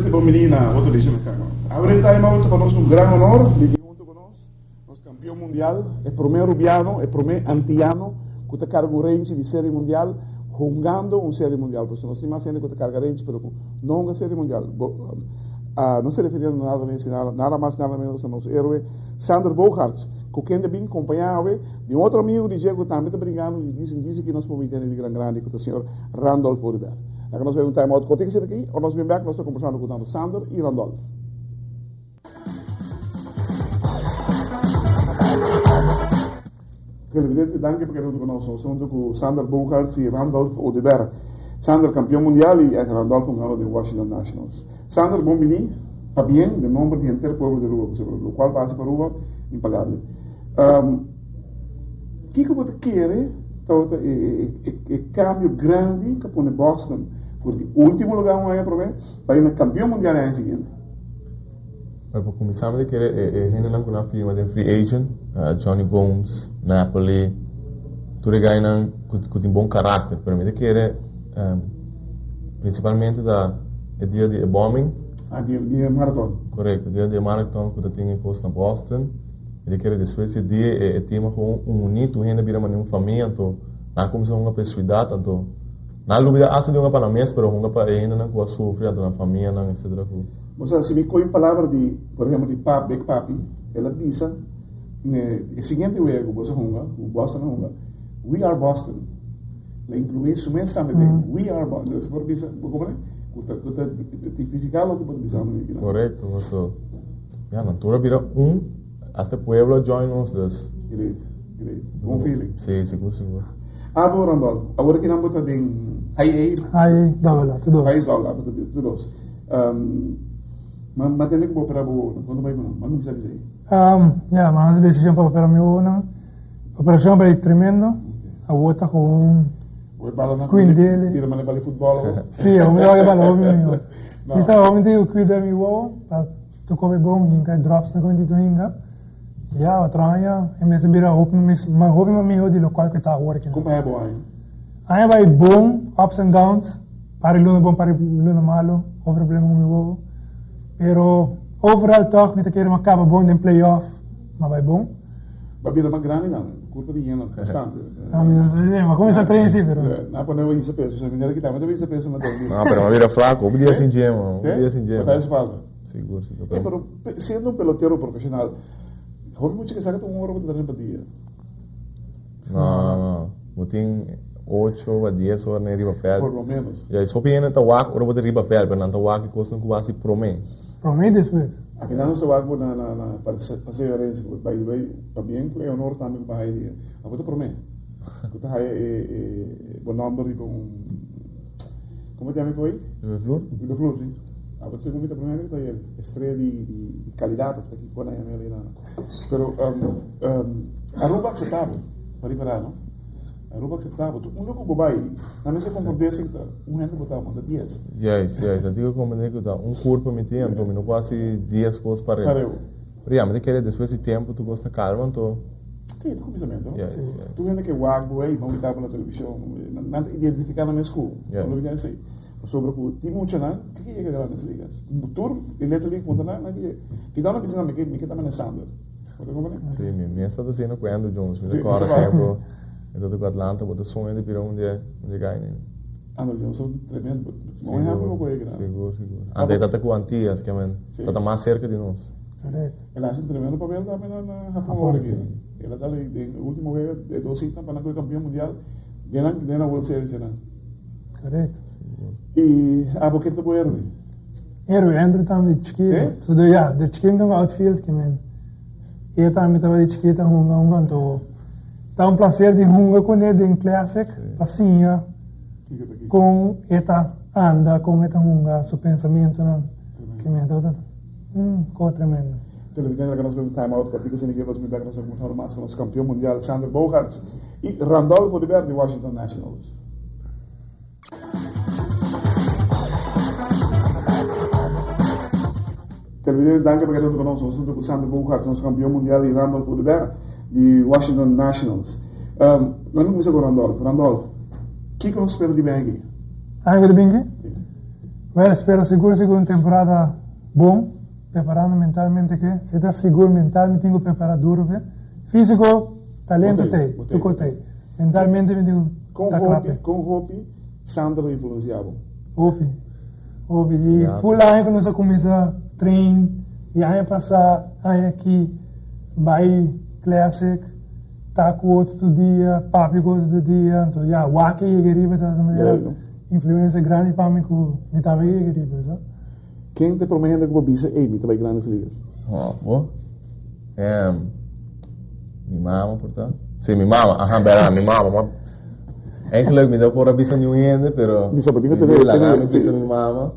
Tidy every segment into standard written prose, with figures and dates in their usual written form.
presidente Bombinina, outro lixo mexicano. Agora está em para nós um grande honor de junto conosco, nosso campeão mundial, é primeiro rubiano, é primeiro antiano, que está cargo range de série mundial, jogando série mundial, porque nós temos ainda que está carga range, mas não uma série mundial. Não se referindo nada mais, nada menos a nosso herói, Sander Bogaerts, que quem bem acompanhava de um outro amigo de Diego também está brincando e dizem que nós podemos ter de grande, que é o senhor Randolph Oliver. Agora nós vamos um time out contigo aqui, ou nós vamos back, nós estamos conversando com o Sander e Randolph. Televidente, danke porque não conosco, somos com Sander Bogaerts e Randolph Oliver. Sander campeão mundial e Randolph um ganador de Washington Nationals. Sander Bombini, está bem, o número de inteiro povo de Rua, o qual passa para Rua, impagável. O que você quer é cambio grande que põe Boston, porque o último lugar um ano para ir no campeão mundial é o seguinte. Para começar, eu quero ainda com a firma de free agent, Johnny Gomes, Napoli, tudo ganham com um bom caráter. Para mim, eu quero principalmente o dia de bombing. Dia maratona. Correto, dia de maratona que eu tenho em Costa Boston. Eu quero depois esse dia tema com unido ainda vira uma família, então na comissão uma pessoa então na dúvida acha de uma para mês, mas uma para ainda não com a sofrer da família não etc. Você se me coi palavra de, por exemplo, de Big Papi, ela diz o seguinte o você hunga, o Boston hunga, we are Boston. La inclui sumes também we are Boston. Você pode dizer, como é? Kuta tipificar lo que pode dizer no vídeo. Correto, você já na altura vira hasta pueblo join nos dos. Great. Bom feeling. Sim, seguro. Bom, Randolph, agora que não botar em Aí, dá tudo. Aí, dá tudo. Mas tem que operar boa, quando vai não, mas não precisa dizer. Mas a decisão para operar meu não. A operação vai tremendo. A outra com Queen dele. Tira mais vale futebol. Sim, o melhor é bala homem. Isso é homem que cuida meu, tu come bom, inga drops na quando tu inga. A traia é mesmo vira open, mas houve uma meio de local que está working. Como é bom aí? Aí vai bom, ups and downs, para luna bom, para luna malo, o problema com meu. Pero overall toch, me te querer acaba bom em playoff, mas vai bom. Vai virar uma grande não, culpa de dinheiro bastante. Mas como está treinando assim, pero. Não pode não isso peso, se me que tá, mas isso peso na tua. Não, pero vira fraco, o dia sem gema, o dia sem gema. Tá isso fala. Seguro. Pero sendo um pelotero profissional, houve muito que sabe que um hora para dar dia. Não. Eu tenho 8 a 10 horas na riba fel. Por lo menos. E aí só pena tá wak, ora botar riba fel, pero não tá wak custa quase promê. Promê depois. Aqui não se wak na para fazer herança, by the way, também é honor também para aí. A botar promê. Que tá aí bom nome com como chama foi? Do Flor, sim. A botar comida promê que aí estreia de qualidade que aqui põe aí na Helena. Pero Aruba aceitável para ir para lá, não? Aruba aceitável. Um louco bobai, na mesa concordei assim, ano botar manda dias. Yes. Eu digo como que tá corpo me tem, então não quase 10 coisas para ele. Mas eu quero depois de tempo tu gosta calma, então. Sim, tu começamento, não? Yes. Tu vendo que o água aí, vamos estar na televisão, não identificar na minha escola. Não vi assim. Sobre o time nacional, o que é que é nessas ligas? O tour, ele está ali contando, que dá uma visão me que tá manejando. Sim, minha está dizendo quando Jones, me agora tempo. Eu estou com Atlanta, vou ter sonho de virar onde ganha. Não, Jones é tremendo. Não é rápido com ele, Seguro. Até está com Antias, que está mais cerca de nós. Ele acha um tremendo papel também na Japão. Ele está ali, no último vez, de 2 anos, para ser campeão mundial, de na World Series, né? Correto. E a boquete do Herwe? Herwe, Andrew também de esquerda. De esquerda no outfield, que men. E também estava de esquerda, então. Tá um prazer de hunga com ele em classic, passinha, com esta anda, com esta hunga, seu pensamento, não? Que men, coisa tremenda. Televidente que nós vamos time out, porque se ninguém vai me pegar, nós vamos falar mais com o nosso campeão mundial, Sander Bogaerts, e Randolph Oliver, de Washington Nationals. Televidente, danke por estar conosco, nós estamos com Sander Bogaerts, nosso campeão mundial, e Randolph Oliver, de Washington Nationals. Vamos começar com Randolph. Randolph, o que nós esperamos de bem aqui? De bem aqui? Well, espero seguro uma temporada bom, preparando mentalmente que, se está seguro mentalmente, tenho preparado duro, físico, talento tem, tudo tem. Mentalmente, me digo, tá claro. Com Hopi, Sandra influenciava. Hopi, e full ano que nós começamos a treinar, e aí passar, aí aqui, vai classic, tá com outro dia, papi gosta do dia, então, waki e geriba, tá, influência grande para mim, que me tava aí, geriba, sabe? Quem te promete que você me vai grandes ligas? Mi mama, portanto. Sim, mi mama, mi mama. Eigenlijk me deu por a bisa new ende, pero bisa mi mama.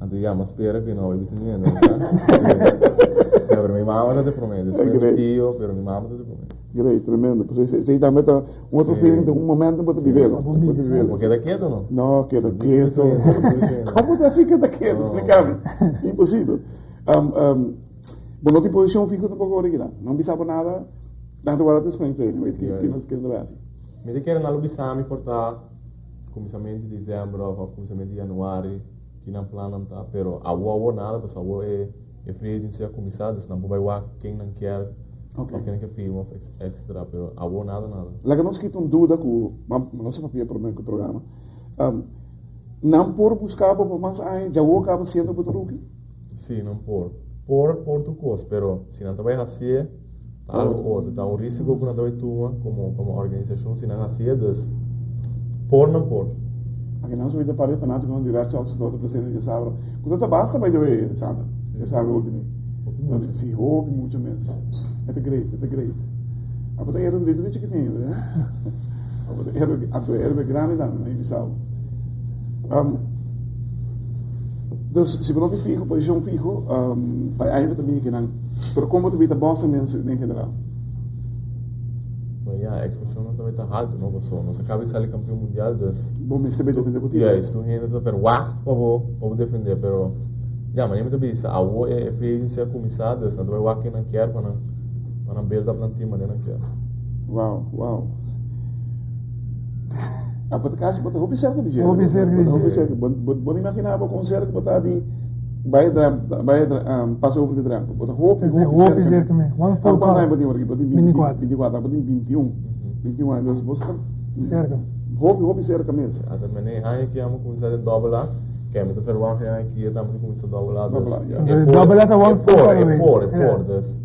Anto mas espera que não vai bisa new ende, pero mi mama te promete, soy tío, pero mi mama te promete. Great, tremendo. Você também tá outro feeling, um momento para viver. Porque queda quieto, não? Não, queda quieto. Como tá assim queda quieto? Explica-me. Impossível. Bom, outra posição fica um pouco original. Não pensava nada, tanto agora te explico, que não é assim. Me quero na lubisami portar começamento de dezembro ou começamento de januário, que não planam tá, pero awo nada, porque awo é freio de ser começado, senão vai lá quem não quer. Okay. Quem quer filme extra, pero awo nada. Lá que nós que tem dúvida com nossa papel para o programa, não por buscar para mais aí, já o acaba sendo para o sim, não por tu coisa, pero se não vai fazer algo outro, então o risco que não vai tomar como organização, se não fazer, dus não por. Aqui não se vai parar fanático não direto ao setor do presidente de Sabra. Quando tá basta vai doer, sabe? Eu sabe o último. Se houve muito menos. É great. A botar era do que tem, né? A botar era grande não, nem visão. Dus se não fico, posição fico, ainda também que não. Pero como tu vita Boston mesmo em geral. Mas a expressão não também está alto, não só. Nós acabamos de sair campeão mundial, dus. Bom, mas também defender por ti. Estou ainda para vou defender, pero mas eu também disse, a o é feio ser começado, então vai lá quem não quer para não build up na time, não quer. Wow. A podcast botar roupa cerca de jeito. Roupa cerca. Bom imaginar o concerto que botar ali vai passar over de dranco. Botar roupa cerca mesmo. One full quando vai botar aqui, botar 24, botar 21 anos, bosta. Cerca. Roupa cerca mesmo. Até mané aí que amo começar a dobrar. Que é muito vergonha aqui, estamos começando a dobrar. Dobrar tá one por.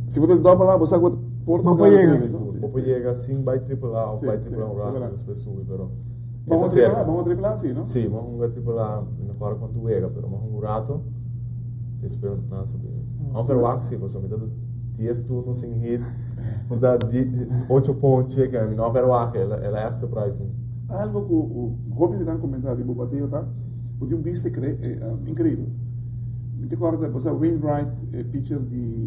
Se você dobrar, você agora por não chega assim, vai triplar um rato das pessoas, pero vamos triplar assim, não? Sim, vamos triplar, não para quanto chega, pero vamos um rato, te espero na subir. Vamos ver o axi, você me dá 10 turnos sem hit, me dá 8 pontos, que é não ver o axi, ela é surprise. Algo que o Robin está comentando, o bateu, tá? Porque visto incrível. Me recorda, você Wainwright, pitcher de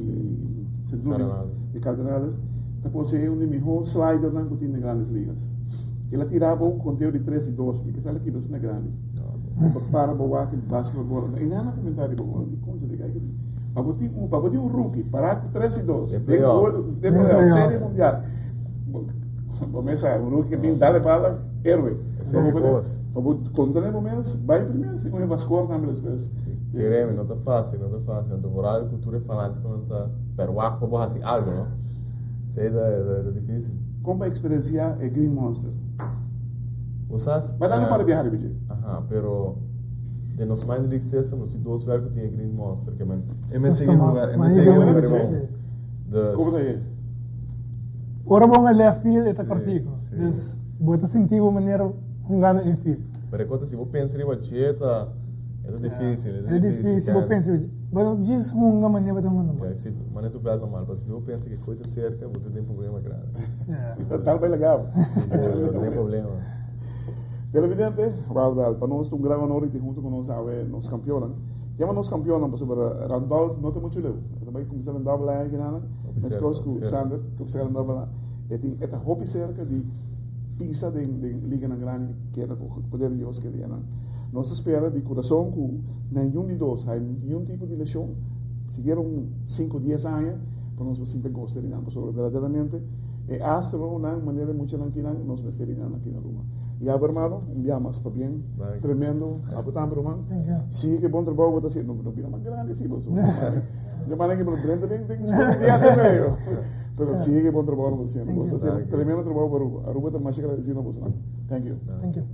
St. Louis, de Cardenales, depois é um melhor slider na rotina de grandes ligas. Ele tirava um conteúdo de 3 e 2, porque sabe que você não é grande. Para boa que basta por bola. E não há comentário boa, como se diga aqui. Mas botar um rookie, parar com 3 e 2, depois série mundial. Começa um rookie que vem dar bala, herói. Quando no momento, vai primeiro, se não vai scorar também as vezes. Queremos, não está fácil. Então, moral e cultura fanática não está. Pero o arco pode fazer algo, não? Sei da difícil. Como a experiência é Green Monster? Usas? Mas não para viajar, BJ. Pero de nos mais de sucesso, nos dois velhos que tinha Green Monster, que man. Me seguiu bom. Como é? Ora bom ele é filho desta partida. Dus, bota sentido maneira jogando em filho. Mas quando se você pensa em bacheta, é difícil. É difícil, você pensa, mas diz uma maneira de mandar. Mas não é tu vê normal, porque se você pensa que coisa cerca, você tem problema grave. Está bem legal. Não tem problema. Televidente, well, para nós é um grande honor estar junto com nós campeões. Chama nos campeões, sobre Randolph, não tem muito leu. Também começaram a dobrar aqui, mas coisa com o Sander, que começaram a dobrar. É a roupa cerca de pisa de liga na grande, que é o poder de Deus que ele é. Nós espera de coração que nenhum de nós, nenhum tipo de lesão, seguiram 5 dias anos, para nós sempre gostar de nada, sobre verdadeiramente, é astro, de maneira muito tranquila, nós gostamos de nada aqui na Roma. Ya, hermano, un día más para bien. Tremendo. Apután, hermano. Sí, que buen trabajo está haciendo. No, no, más grande, sí, vos. Yo me que por el frente de medio. Pero sí, que buen trabajo está haciendo. Vos haciendo tremendo trabajo para Aruba. Aruba está más agradecido a vos, man. Thank you. Thank you.